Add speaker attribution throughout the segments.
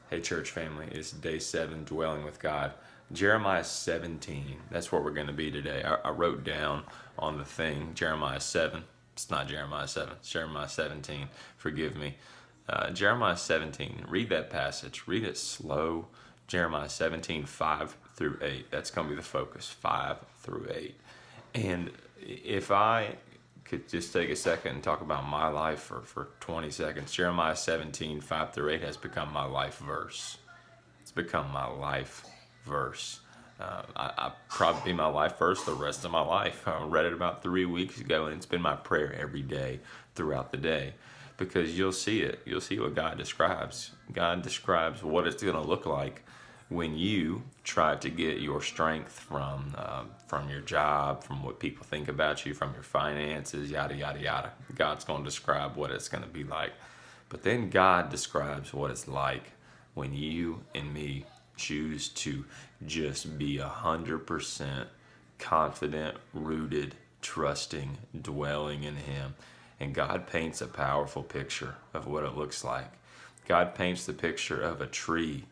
Speaker 1: Hey, church family, it's day 7, dwelling with God. Jeremiah 17, that's where we're going to be today. I wrote down on the thing Jeremiah 7. It's not Jeremiah 7, it's Jeremiah 17. Forgive me. Jeremiah 17, read that passage. Read it slow. Jeremiah 17, 5 through 8. That's going to be the focus, 5 through 8. And if I could just take a second and talk about my life for 20 seconds. Jeremiah 17, 5 through 8 has become my life verse. It's become my life verse. I probably be my life verse the rest of my life. I read it about 3 weeks ago, and it's been my prayer every day throughout the day, because you'll see it. You'll see what God describes. God describes what it's going to look like when you try to get your strength from your job, from what people think about you, from your finances, yada, yada, yada. God's going to describe what it's going to be like. But then God describes what it's like when you and me choose to just be 100% confident, rooted, trusting, dwelling in Him. And God paints a powerful picture of what it looks like. God paints the picture of a tree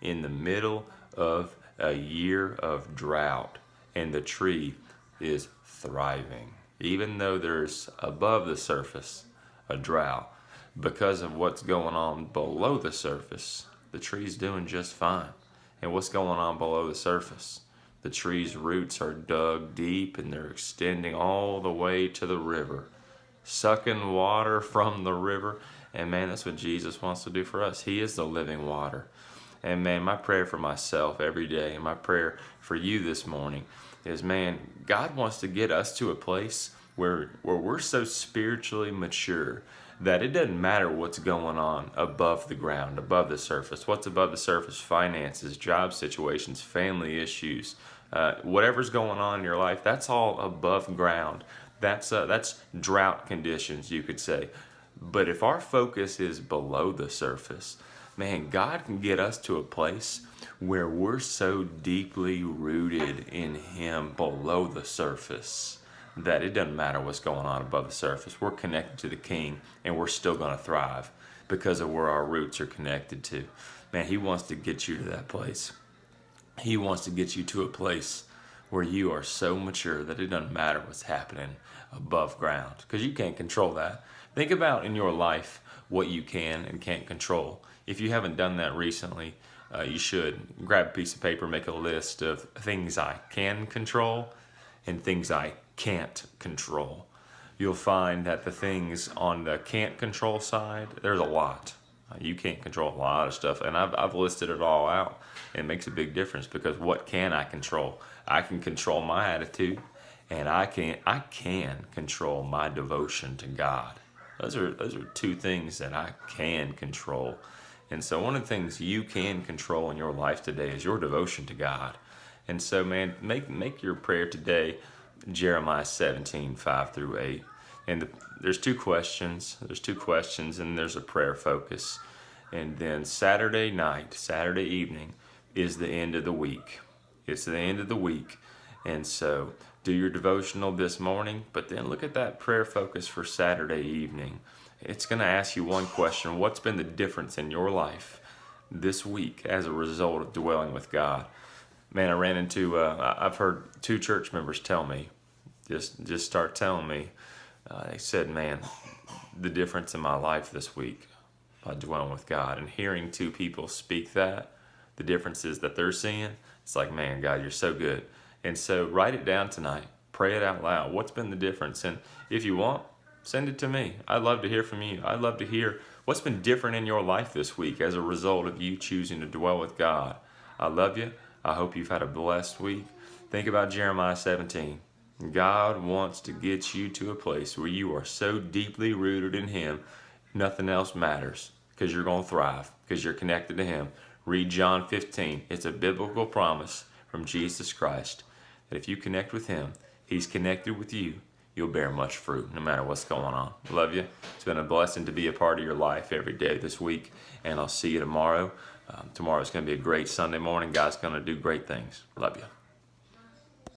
Speaker 1: in the middle of a year of drought, and the tree is thriving. Even though there's above the surface a drought, because of what's going on below the surface, the tree's doing just fine. And what's going on below the surface? The tree's roots are dug deep and they're extending all the way to the river, sucking water from the river. And man, that's what Jesus wants to do for us. He is the living water. And man, my prayer for myself every day, and my prayer for you this morning is, man, God wants to get us to a place where we're so spiritually mature that it doesn't matter what's going on above the ground, above the surface. What's above the surface? Finances, job situations, family issues, whatever's going on in your life, that's all above ground. That's drought conditions, you could say. But if our focus is below the surface, man, God can get us to a place where we're so deeply rooted in Him below the surface that it doesn't matter what's going on above the surface. We're connected to the King, and we're still going to thrive because of where our roots are connected to. Man, He wants to get you to that place. He wants to get you to a place where you are so mature that it doesn't matter what's happening above ground, because you can't control that. Think about in your life what you can and can't control. If you haven't done that recently, you should. Grab a piece of paper, make a list of things I can control and things I can't control. You'll find that the things on the can't control side, there's a lot. You can't control a lot of stuff, and I've listed it all out. It makes a big difference, because what can I control? I can control my attitude, and I can control my devotion to God. Those are two things that I can control. And so one of the things you can control in your life today is your devotion to God. And so, man, make your prayer today Jeremiah 17, 5 through 8. And there's two questions. And there's a prayer focus. And then Saturday evening is the end of the week. It's the end of the week. And so do your devotional this morning, but then look at that prayer focus for Saturday evening. It's going to ask you one question: what's been the difference in your life this week as a result of dwelling with God? Man, I ran into, I've heard 2 church members tell me, just start telling me, they said, man, the difference in my life this week by dwelling with God. And hearing 2 people speak that, the differences that they're seeing, it's like, man, God, you're so good. And so write it down tonight. Pray it out loud. What's been the difference? And if you want, send it to me. I'd love to hear from you. I'd love to hear what's been different in your life this week as a result of you choosing to dwell with God. I love you. I hope you've had a blessed week. Think about Jeremiah 17. God wants to get you to a place where you are so deeply rooted in Him, nothing else matters, because you're going to thrive, because you're connected to Him. Read John 15. It's a biblical promise from Jesus Christ that if you connect with Him, He's connected with you. You'll bear much fruit no matter what's going on. Love you. It's been a blessing to be a part of your life every day this week, and I'll see you tomorrow. Tomorrow's going to be a great Sunday morning. God's going to do great things. Love you.